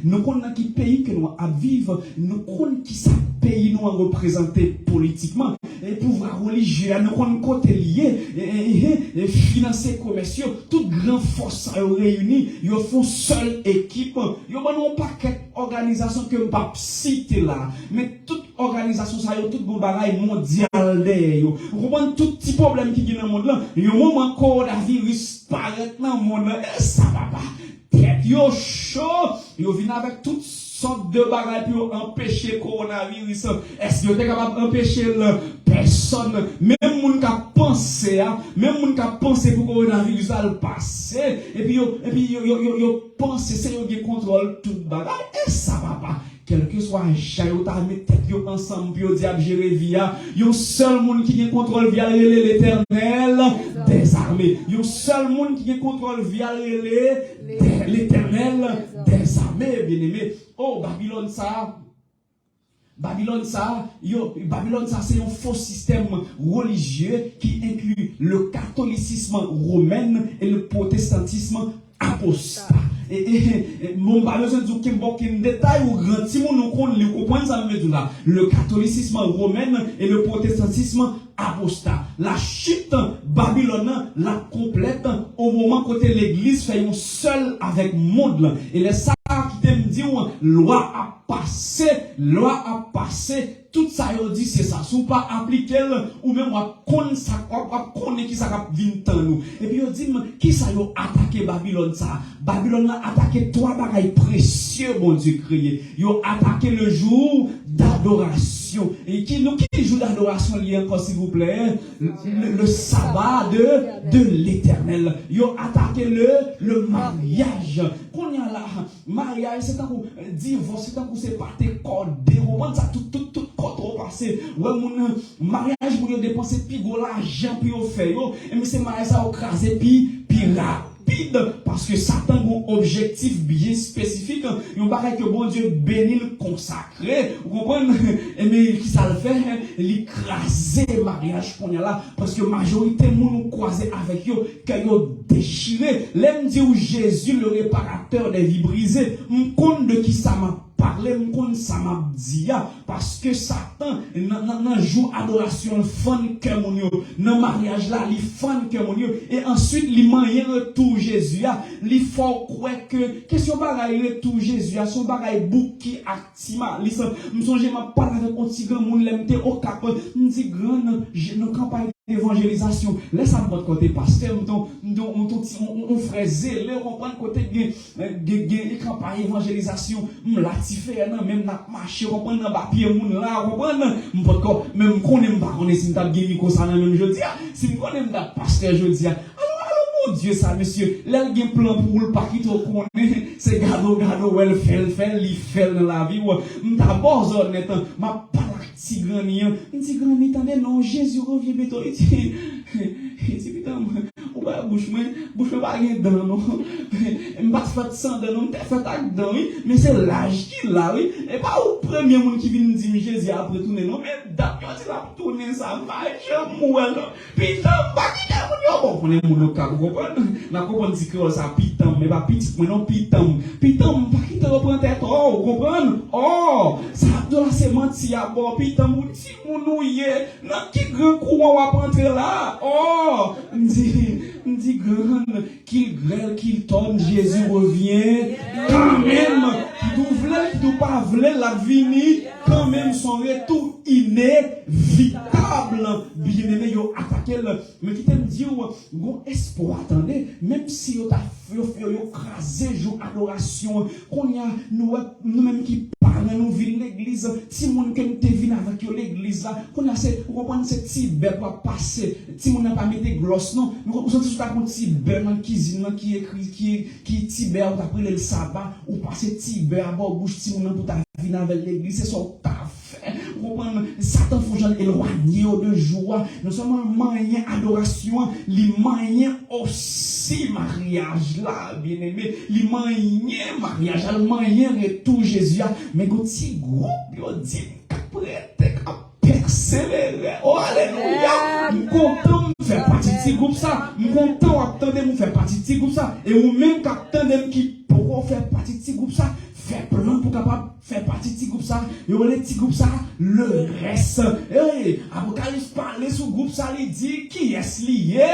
Nous connaissons qui pays que nous à vivre, nous connaissons qui ça pays nous a représenté politiquement, et pouvoir religieux, nous connaissons côté lié, et financiers commerciaux, toute grande force réunie, ils font seule équipe, ils n'ont pas paquet organisation que je ne peux pas citer là, mais toute organisation ça y tout bon bagaille mondial derrière. Vous comprenez tout petit problème qui est dans le monde là, il y a un moment coronavirus paraît dans le monde là, et ça va pas. Tête yo chaud, yo vient avec toutes sortes de bagages pour empêcher le coronavirus. Est-ce que vous êtes capable d'empêcher personne, même moun qui a pensé, même moun qui a pensé pour le coronavirus à le passer, et puis yo pensé c'est yo qui contrôle tout bagage, et ça va pas. Quel que soit un chat, yo ta mis tête yo ensemble, puis yo diable gérer via, yo seul monde qui contrôle via l'Éternel des armées. Yo seul monde qui contrôle via l'Éternel des armées, bien-aimé. Oh, Babylone ça, c'est un faux système religieux qui inclut le catholicisme romain et le protestantisme apostat. Mon pas besoin de dire qu'il détail ou grand si nous comprenons ça là. Le catholicisme romain et le protestantisme apostat. La chute Babylone la complète au moment côté l'église fait un seul avec monde et les ça qui t'aime dire loi a passé tout ça yo dit c'est ça sous pas appliquer ou même on connaît qui ça vint nous et puis on dit qui ça yo attaqué Babylone ça Babylone a attaqué trois bagailles précieux bon Dieu créé yo attaqué le jour d'adoration et qui jour d'adoration lié encore s'il vous plaît le sabbat de l'Éternel yo attaqué le mariage qu'on y a là mariage c'est un divorce c'est un c'est pas tes codes déroulent ça tout trop passé ouais mon mariage pour dépenser puis gros l'argent puis au fait yo et mais c'est mariage ça au craser puis rapide parce que Satan a un objectif bien spécifique. Il y a que bon Dieu bénit le consacré. Vous comprenez? Mais qui ça le fait? Il écrase le mariage qu'on y a là. Parce que la majorité de gens nous croisent avec eux, qu'ils ont déchiré. L'aime dit où Jésus, le réparateur des vies brisées, me compte de qui ça m'a parlé, me compte ça m'a dit, parce que Satan, nan joue adoration, fan que mon yo, nan mariage là, il fan que mon yo, et ensuite, il manye retour Jésus, il faut croire que, question bagaille retour Jésus, son bagaille bouc qui actima, me songe m'a parlé avec un petit grand monde, l'emte au cap, me dit grand, nos campagnes d'évangélisation, laisse à votre côté, pasteur, on frère zélé, on prend côté de campagne d'évangélisation, m'lati fait, même n'a marché, on prend un papier, moun là, on prend, même qu'on aime pas, on est si m'tap gagné comme ça, même jeudi, si m'on aime pas, pasteur jeudi, mon Dieu, ça, monsieur, là, il y a un plan pour le paquet, c'est gado, elle fait dans la vie, d'abord, honnêtement, ma petit grand attendez, non, Jésus revient bientôt, il dit, putain, ou pas, bouche, pas rien dedans, non, pas fait sang dedans, t'as fait acte dedans, oui, mais c'est l'âge qu'il a, oui, et pas au premier monde qui vient nous dire, Jésus après tourner, non, mais d'accord, il a tourné ça, je mouais, non, putain, pas qui t'a bon, on est mon cas, vous comprenez? La comprendre dit que ça pitam, mais pas petit, mais non pitam, pas qui te reprend tête, oh, vous comprenez? Oh, ça doit c'est menti à bon, pitam, vous dites, mon ouïe, non, qui grand courant va rentrer là, oh, me dit grand, qu'il grêle, qu'il tourne, Jésus revient, quand même, qui doit pas vouloir la vini, quand même son retour inévitable, bien aimé, yo attaqué, mais qui t'aime dire, bon espoir, attendez, même si yo t'a crasé, jour adoration, qu'on y a, nous-mêmes qui parlons, nous vivons l'église, si mon qui te vient avec l'église là, qu'on a cette, vous comprenez, cette petit bête va passer, si mon n'a pas mis des glosses, non, nous comprenons tout un petit bête dans la cuisine, qui écrit, qui tibère, ou après le sabbat, ou passer tibère, bon, bouche, si mon n'a pas venir avec l'église, c'est son taf. Vous comprenez, Satan faut j'en éloigner de joie, non seulement moyen adoration, les moyens aussi mariage là, bien aimé, les moyens mariage, le moyen retour Jésus, mais quand petit groupe, il dit, prête, persévérer, oh alléluia, nous comptons faire partie de ce groupe ça, nous comptons attendre nous faire partie de ce groupe ça, et ou même qu'attendez qui pourront faire partie de ce groupe ça, faire plan pour capable faire partie de ce groupe ça, et on est petit groupe ça, le reste. Hey, Apocalypse parle sur groupe ça, il dit qui est lié.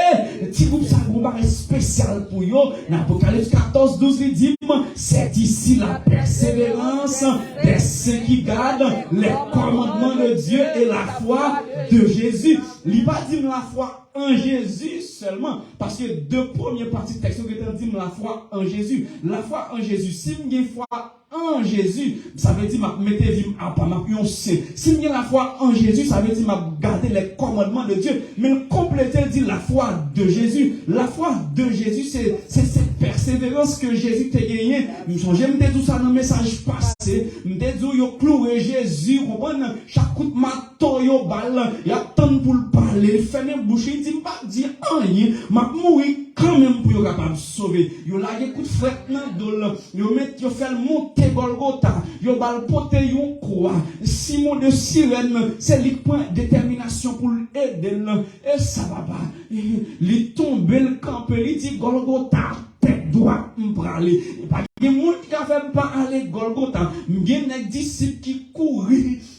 Petit groupe ça, groupe spécial pour yo. Dans Apocalypse 14, 12, il dit c'est ici la persévérance des saints qui gardent les commandements de Dieu et la foi de Jésus. Il pas dit la foi en Jésus seulement, parce que deux premières parties de texte qui dit la foi en Jésus. La foi en Jésus, si vous avez foi en Jésus, ça veut dire mettez vie à pas ma si vous avez la foi en Jésus, ça veut dire garder les commandements de Dieu, mais compléter dit la foi de Jésus. La foi de Jésus, c'est cette persévérance que Jésus t'a gagné. J'aime tout ça dans le message passé. M'te dit yo cloué Jésus, comprenez? Chaque coup de mato yo balle, il y a tant pour le parler, fait même bouche, il dit pas dire rien, m'a mourir quand même pour yo capable sauver. Yo la coup de frette dans dol, yo met yo fait monter Golgotha, yo bal pote yon croix. Simon de Cyrène, c'est lui point détermination pour aider et ça va pas. Il tombe le camp, il dit Golgotha, tête droite m'praler. Pas de monde qui a fait pas aller Golgotha. M'gen des disciples qui courent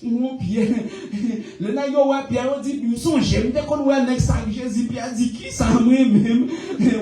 mon pied. Le na yo wa Pierre dit nous sont j'aime dès qu'on voit nek ça Jésus Pierre dit qui ça moi même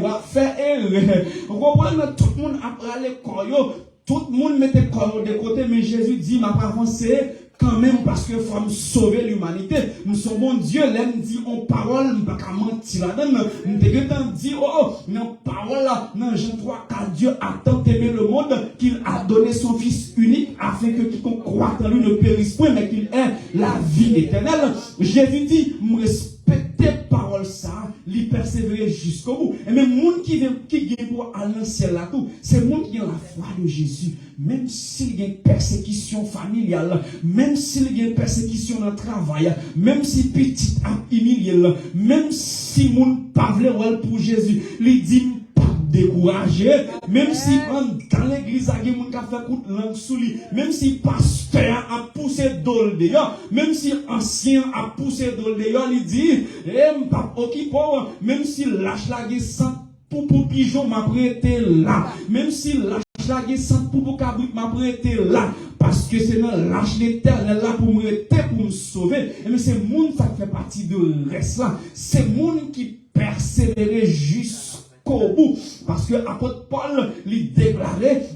va faire erreur. Vous comprenez tout le monde a aller koyo. Tout le monde mettait le corps de côté, mais Jésus dit, m'a pas avancé quand même parce que faut me sauver l'humanité. Nous sommes bon Dieu, l'aime dit en parole, nous pas mentir là-dedans. Nous devons dire, oh, non, parole là, non, Jean 3, car Dieu a tant aimé le monde qu'il a donné son Fils unique afin que quiconque croit en lui ne périsse point, mais qu'il ait la vie éternelle. Jésus dit, me respectez parole ça, l'y persévérer jusqu'au bout. Et même monde qui vient pour aller dans le ciel là tout, c'est monde qui a la foi de Jésus. Même s'il y a une persécution familiale, même s'il y a une persécution dans le travail, même si petit a humilié, même si monde pas veut pour Jésus, il dit découragé, même si dans l'église, il y a des gens qui fait coup de langue sous lui, même si pasteur a poussé d'ol d'ailleurs, même si ancien a poussé d'ol d'ailleurs, il dit, m'pas occupé, même si lâche la gueule sans pour pigeon m'a prêté là, même si lâche la gueule sans pour cabrit m'a prêté là, parce que c'est dans lâche l'éternel là pour me rester, pour me sauver, et mais c'est monde ça fait partie de reste là, c'est monde qui persévérer jusqu'au bout, parce que apôtre Paul lui déclarait,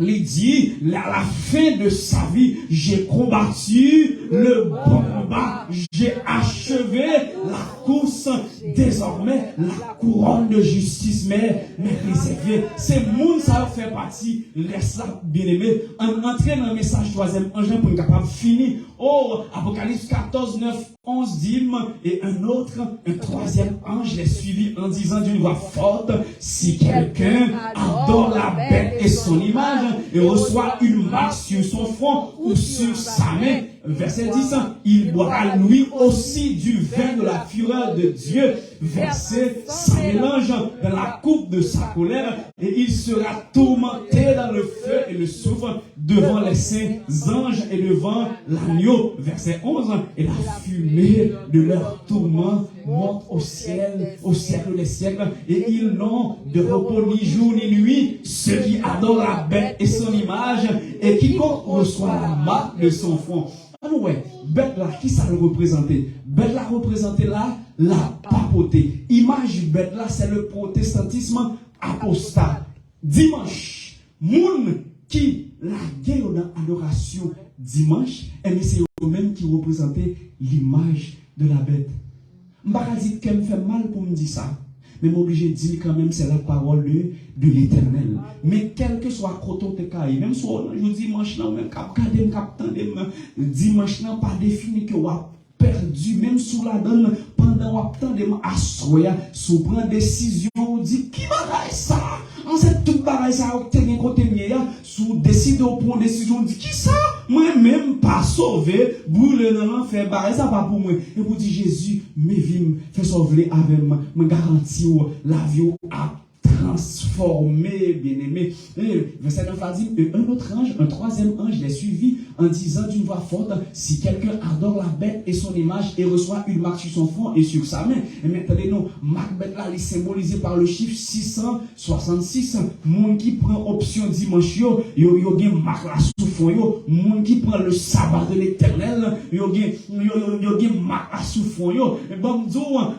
il dit, à la fin de sa vie, j'ai combattu le bon combat, j'ai achevé la course, désormais la couronne de justice mais réservée. Ces monde ça fait partie, reste là, bien aimé, en entrant dans le message troisième ange pour être capable de finir. Oh, Apocalypse 14, 9, 11 dit, et un troisième ange les suivi en disant d'une voix forte, si quelqu'un adore la bête et son image, et reçoit une marque sur son front ou sur sa main. Verset 10, il boira lui aussi du vin de la fureur de Dieu, versé sans mélange dans la coupe de sa colère, et il sera tourmenté dans le feu et le soufre devant les saints anges et devant l'agneau. Verset 11, et la fumée de leur tourment monte au ciel, au siècle des siècles, et ils n'ont de repos ni jour ni nuit, ceux qui adorent la bête et son image, et quiconque reçoit la marque de son front. Ah ouais, bête là, qui ça le représentait? Bête là représentait là, la papauté. Image bête là, c'est le protestantisme apostat. Dimanche, moun qui la guerre dans l'adoration dimanche, et c'est eux-mêmes qui représentaient l'image de la bête. M'baka dit qu'elle me fait mal pour me dire ça. Mais m'obligé de dire quand même c'est la parole de l'Éternel. Mais quel que soit coton te caille, même si je dis dimanche là, même dimanche là pas défini que vous avez perdu, même sous la donne pendant que vous avez assoya, sous prendre décision, dit qui va ça? En cette toute bagaille ça a été côté mien, sous décide de prendre décision, dit qui ça? Moi même pas sauvé, brûler dans l'enfer, bagaille ça pas pour moi. Et vous dit Jésus, mes vies, fait sauver avec moi, me garantit la vie à transformé, bien-aimé. Verset 9 a dit, un autre ange, un troisième ange les suivi en disant d'une voix forte, si quelqu'un adore la bête et son image et reçoit une marque sur son front et sur sa main. Et maintenant, nous, marque bête là, elle est symbolisée par le chiffre 666. Monde qui prend option dimanche, yo gen marque là sous fond, yo. Monde qui prend le sabbat de l'Éternel, yo gen marque là sous fond, yo. Et bon,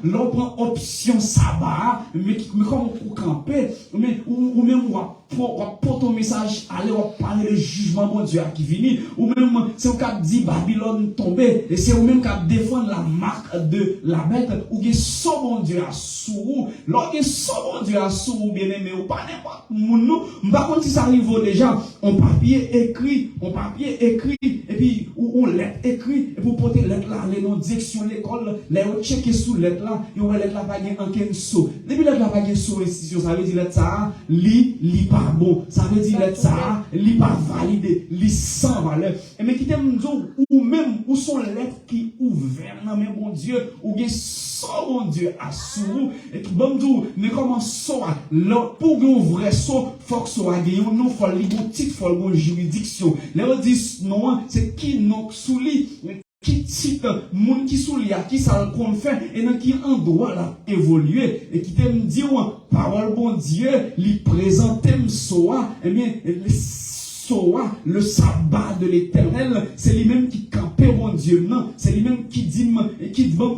l'on prend option sabbat, mais comme on camper, mais ou même pour porter un message, aller parler le jugement bon Dieu qui vient, ou même c'est au cap dit Babylone tombé, et c'est au même cap défendre la marque de la bête, ou bien son bon Dieu à sous, lorsque son bon Dieu à sous, bien aimé, ou pas n'importe nous, par contre si ça arrive déjà, on papier écrit, et puis ou lettre écrit, et pour porter lettre là, les noms direction l'école, les checker sous lettre là, et on va lettre là pas gain en ken saut. Depuis lettre là pas gain saut institution, ça veut dire lettre ça, li pas bon, ça veut dire lettre ça, li pas validé, li sans valeur. Et mais qui t'aime dire ou même où sont lettres qui ouvertes dans mes bon Dieu, ou bien son bon Dieu à sous, et qui bon Dieu, mais comment ça, pour un vrai saut, faut que ça gagne, non faut li bon titre, faut bon juridiction. Les on dit non, c'est qui non sous li, qui titre, moun qui sous li, qui ça le qu'on fait, et dans qui endroit là évoluer, et qui t'aime dire, parole bon Dieu, li présente m'soa, eh bien, Soa, le sabbat de l'Éternel, c'est lui-même qui campait mon Dieu, non, c'est lui-même qui dit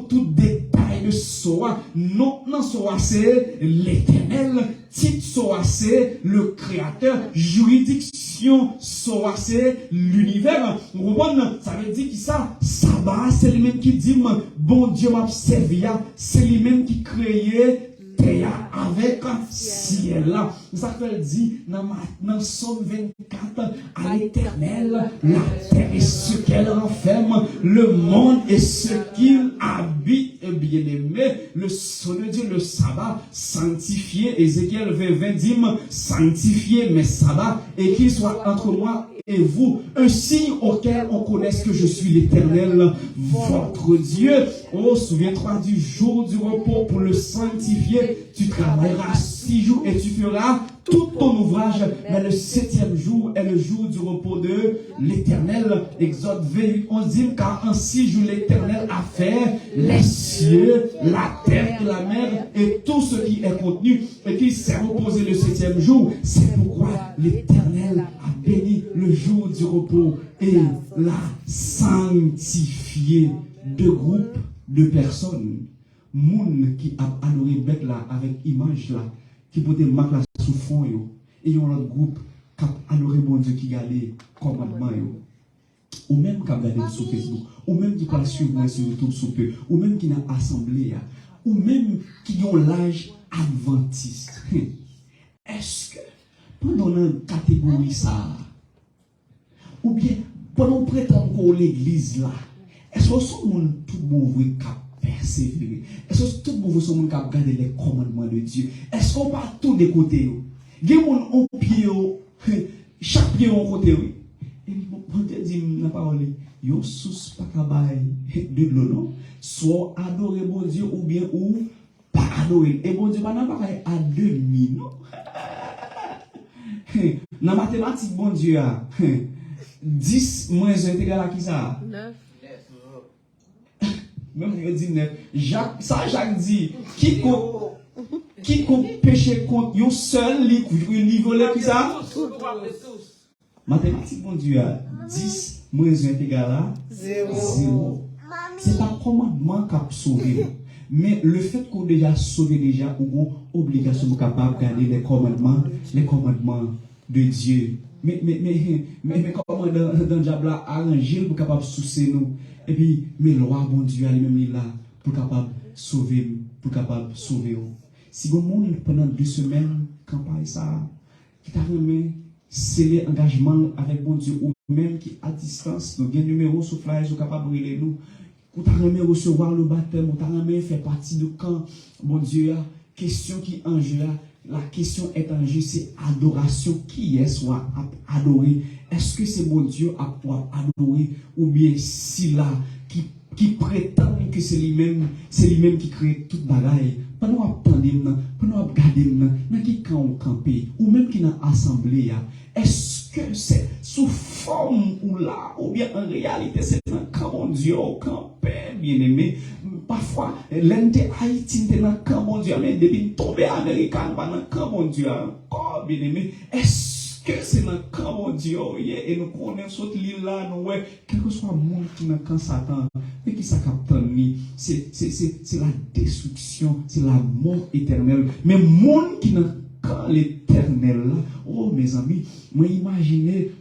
tout détail de Soa. Non, Soa c'est l'Éternel, titre Soa c'est le Créateur, juridiction Soa c'est l'univers. Vous comprenez? Ça veut dire que ça, sabbat, c'est lui-même qui dit, bon Dieu m'a servi, c'est lui-même qui créait avec ciel là. Ça veut dire dans Somme 24, à l'Éternel, la terre et ce qu'elle renferme, le monde et ce qu'il habite, bien-aimé, le son de Dieu, le sabbat, sanctifié, Ézéchiel 20 dit, sanctifiez mes sabbats, et qu'il soit entre moi et vous un signe auquel on connaisse que je suis l'Éternel, votre Dieu. Oh, souviens-toi du jour du repos pour le sanctifier. Tu travailleras 6 jours et tu feras tout ton ouvrage, mais le 7e jour est le jour du repos de l'Éternel. Exode 28, 11 dit, car en 6 jours l'Éternel a fait les cieux, la terre et la mer et tout ce qui est contenu, et qu'il s'est reposé le 7e jour. C'est pourquoi l'Éternel a béni le jour du repos et l'a sanctifié. 2 groupes de personnes, moun qui a adoré bec là avec image là, qui peut marquer la sous fond yo, et yon l'autre groupe qui a adoré bon Dieu qui garde commandement yo, ou même qui a regardé sur Facebook, ou même qui peut suivre sur YouTube sur peu, ou même qui n'a assemblé, ou même qui ont l'âge adventiste. Est-ce que pendant une catégorie ça, ou bien pendant qu'on prétend qu'on l'église là, est-ce que ce monde tout bon veut persévérer? Est-ce que tout le monde veut garder les commandements de Dieu? Est-ce qu'on va tout des côtés? Il y a des gens qui ont chaque pied en côté. Et bon Dieu dit dans la parole, il y a sous pas de l'eau, soit adorer bon Dieu ou bien ou pas adorer. Et bon Dieu pas à demi, non? Dans la mathématique, bon Dieu a 10 moins 1 est égal à qui ça? 9. Même je dis 9. Jacques dit, qui compte péché contre un seul livre qui ça? Mathématiques, mon Dieu, 10 moins 1 est égal à 0. Ce n'est pas commandement qui a sauvé. Mais le fait qu'on déjà sauvé déjà, ou une obligation capable de garder les commandements de Dieu. Mais comment dans le diable a arrangé pour capable de soucier nous? Et puis, mais le roi, bon Dieu, lui-même là, pour capable de sauver, pour capable de sauver. Si vous monde pendant 2 semaines, campagne ça, qui t'a remis, sceller engagement avec bon Dieu, ou même qui à distance, nous avons un numéro sur flyer, vous capable de brûler nous, ou t'a remis recevoir le baptême, ou t'a remis faire partie de camp, bon Dieu, question qui en jeu, la question est en jeu, c'est adoration. Qui est soit adoré? Est-ce que c'est mon Dieu à pouvoir adorer? Ou bien si là, qui prétend que c'est lui-même qui crée toute bagaille? Pendant attendre, pendant regarder, dans qui camp on campé, ou même qui n'a assemblée, est-ce que c'est sous forme ou là, ou bien en réalité c'est un camp mon Dieu, au camp bien aimé? Parfois, l'ente Haïti est dans le camp mon Dieu, mais depuis tomber américain, dans le camp mon Dieu, encore bien aimé. Est-ce que c'est dans le camp mon Dieu, et nous connaissons cette l'île là, nous, quel que soit le monde qui est dans le camp Satan, mais qui s'accapte, c'est la destruction, c'est la mort éternelle. Mais le monde qui est dans le camp l'éternel là, oh mes amis, moi imaginez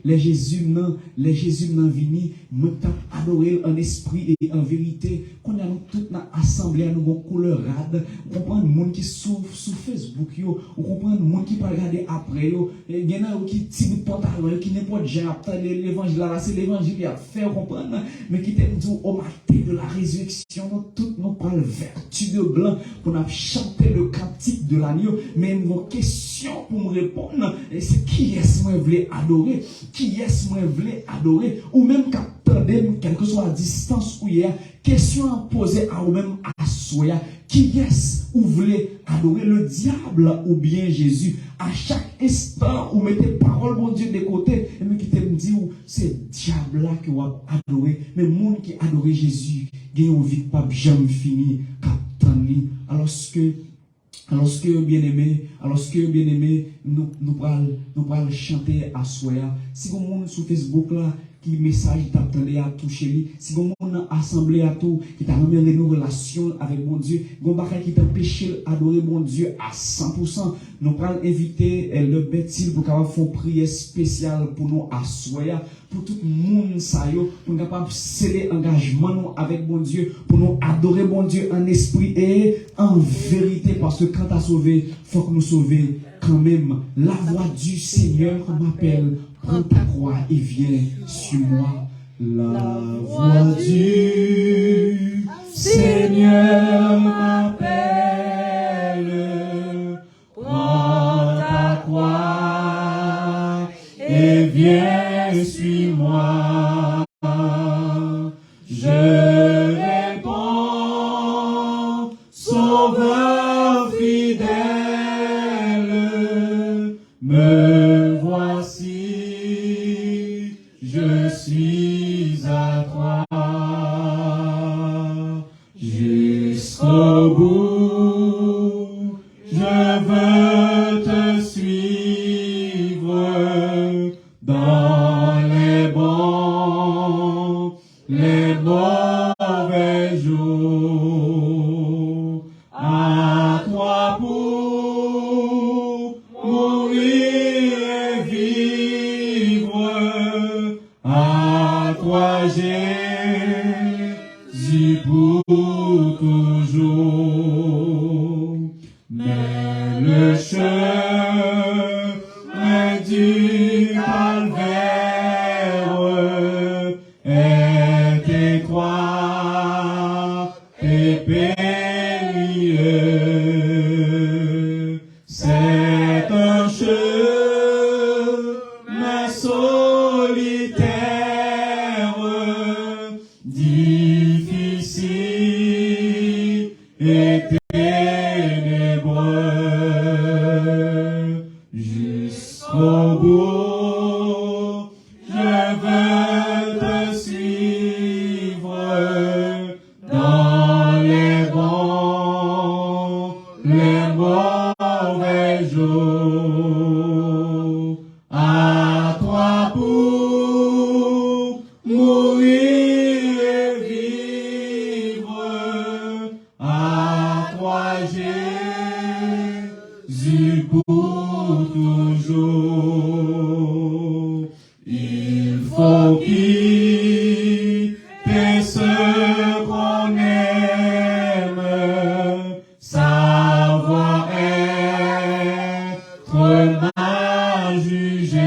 les Jésus nan vini, moi t'as adoré en esprit et en vérité, qu'on a nous toute dans assemblée nous bon colorade, on comprend le monde qui sur Facebook yo, on comprend le monde qui pas regarder après yo, et gen nan qui ti pantalon qui n'importe gens attend l'évangile là, c'est l'évangile qui a fait comprendre, mais qui t'aime dit au matin de la résurrection, nous toutes nous parle vertu de blanc pour nous chanter le cantique de l'agneau. Mais mon question pour me répondre, c'est qui est-ce que vous voulez adorer? Qui est-ce que vous voulez adorer? Ou même qu'attendez, quelle que soit la distance où il y a, question à poser à vous-même à soi. Qui est-ce que vous voulez adorer? Le diable ou bien Jésus? À chaque instant, vous mettez parole, mon Dieu, de côté, et me quittez me dire, c'est diable là que vous adorez. Mais le monde qui adore Jésus, il y a une vie pas jamais finie, alors que bien aimé, nous allons chanter à soi. Si vous monde sur Facebook là, qui message t'attendait à toucher lui, si vous monde assemblé à tout, qui t'a remis une relation avec mon Dieu, qui t'empêche d'adorer mon Dieu à 100%, nous allons inviter le Bethil pour faire une prière spéciale pour nous à soi, pour tout le monde pour nous capable sceller engagement avec mon Dieu, pour nous adorer mon Dieu en esprit et en vérité, parce que quand tu as sauvé, il faut que nous sauver quand même. La voix du Seigneur m'appelle, prends ta croix et viens sur moi. La voix du Seigneur Jusqu'au bout, je veux te suivre dans les bons, les mauvais jours. À toi pour mourir et vivre, à toi Jésus pour toujours. Mais le chemin du calvaire est étroit et périlleux. C'est un chemin solitaire, difficile et ténébreux. Jusqu'au bout, je veux te suivre dans les bons, les mauvais jours. À toi pour mourir et vivre, à toi Jésus pour toujours. Il faut quitter ce qu'on aime, savoir être mal jugé,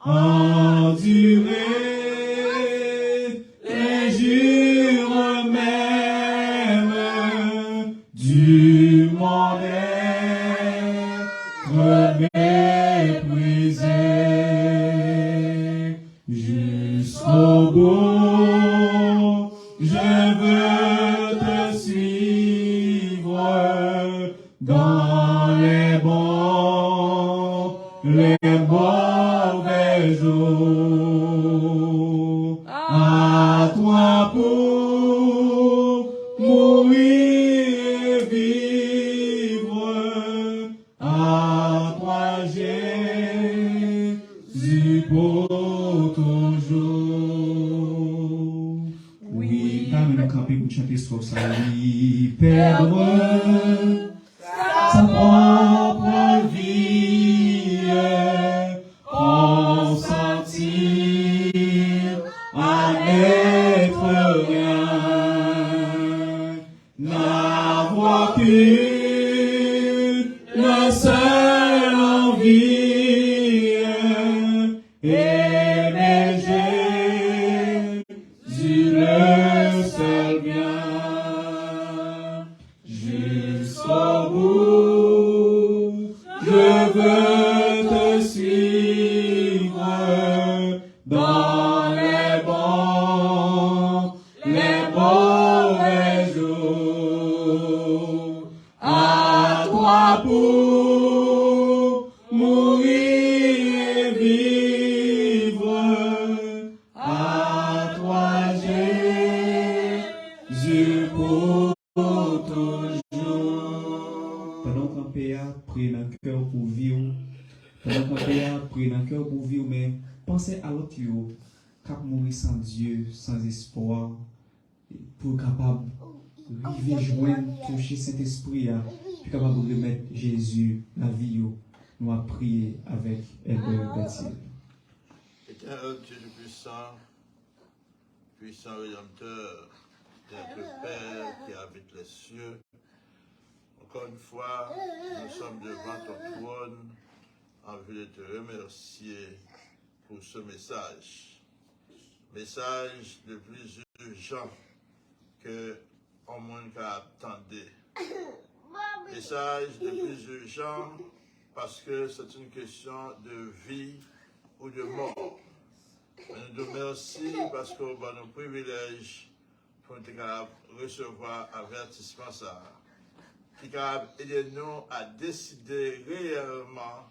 endurer les jures même du monde être méprisé. Jusqu'au bout, je veux te suivre dans les bons, les mauvais jours. À toi pour mourir et vivre, à toi Jésus pour toujours. Oui, quand nous camper pour chanter ce ça, oui, perdre sa propre vie, consentir à n'être rien, n'avoir qu'une seule envie, aimer Jésus le seul bien. Jusqu'au bout, je veux te suivre dans les bons, les mauvais jours. À toi pour mourir et vivre, à toi Jésus pour toujours. Pendant qu'on paye à prier dans le cœur pour vivre, pendant qu'on paye à prier dans le cœur pour vivre, mais pensez à l'autre qui a mourir sans Dieu, sans espoir, pour capable vivre, joindre, toucher cet esprit, puis capable de mettre Jésus, la vie, nous a prié avec Elder Betty. Éternel Dieu puissant, puissant rédempteur, notre Père qui habite les cieux, encore une fois, nous sommes devant ton trône en vue de te remercier pour ce message. Message le plus urgent que au monde attendait. Message le plus urgent parce que c'est une question de vie ou de mort. Nous te remercions parce que nous avons privilège pour nous recevoir avertissement ça, qui va aider nous à décider réellement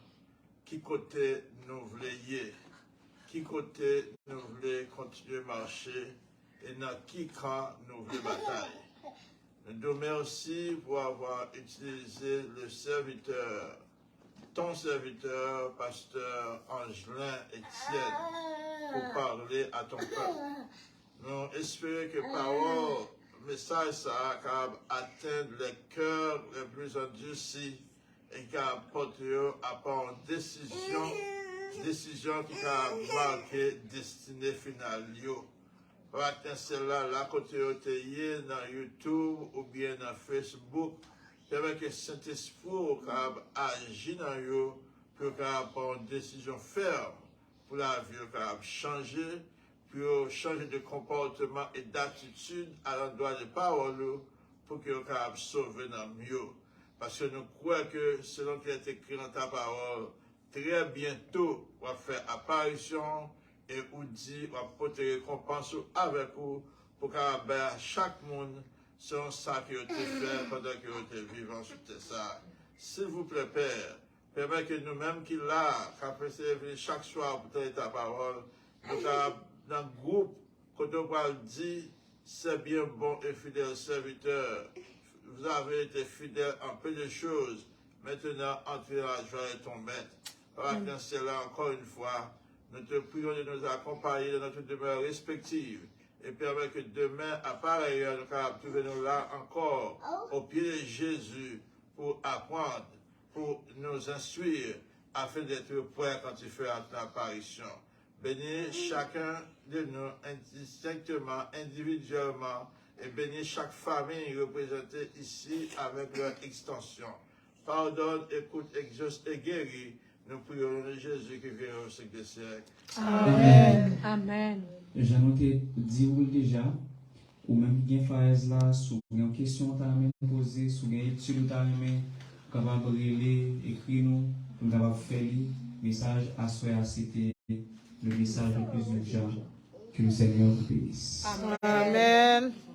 qui côté nous voulons y, qui côté nous voulons continuer à marcher et dans qui camp nous voulons bataille. Nous te merci pour avoir utilisé le serviteur, ton serviteur, pasteur Angelin Etienne, pour parler à ton peuple. Nous espérons que parole, message, ça va atteindre les cœurs les plus endurcis et qui apporte à part une décision qui a marqué destinée finale. Matin, c'est là, côté dans YouTube ou bien dans Facebook, permet que Saint-Esprit agit dans eux pour prendre une décision ferme pour la vie, changer, pour changer de comportement et d'attitude à l'endroit des paroles pour que vous sauver dans mieux. Parce que nous croyons que selon ce qui est écrit dans ta parole, très bientôt, on va faire apparition et ou dit, on va porter récompense avec vous pour que chaque monde selon ça que vous avez fait pendant que vous êtes vivant sur ça. S'il vous plaît, Père, permet que nous-mêmes qui là, qu'après c'est venu chaque soir pour tenir ta parole, nous dans le groupe, quand on va dire, c'est bien bon et fidèle serviteur. Vous avez été fidèle en peu de choses. Maintenant, entrez dans la joie de ton maître. Par cela, encore une fois, nous te prions de nous accompagner dans notre demeure respective et permet que demain, à pareille heure, nous trouvions là encore au pied de Jésus pour apprendre, pour nous instruire, afin d'être prêts quand il fera ton apparition. Bénis chacun de nous indistinctement, individuellement, et bénis chaque famille représentée ici avec leur extension. Pardonne, écoute, exauce et guéris. Nous prions au nom de Jésus qui vient au siècle des siècles. Amen. Amen. J'ai noté dit déjà, ou même bien phase là, sous une question que tu as posée, sous une étude que tu as capable de relayer, écrire nous, pour nous faire le message à soi, c'était le message le plus urgent. Que le Seigneur vous bénisse. Amen.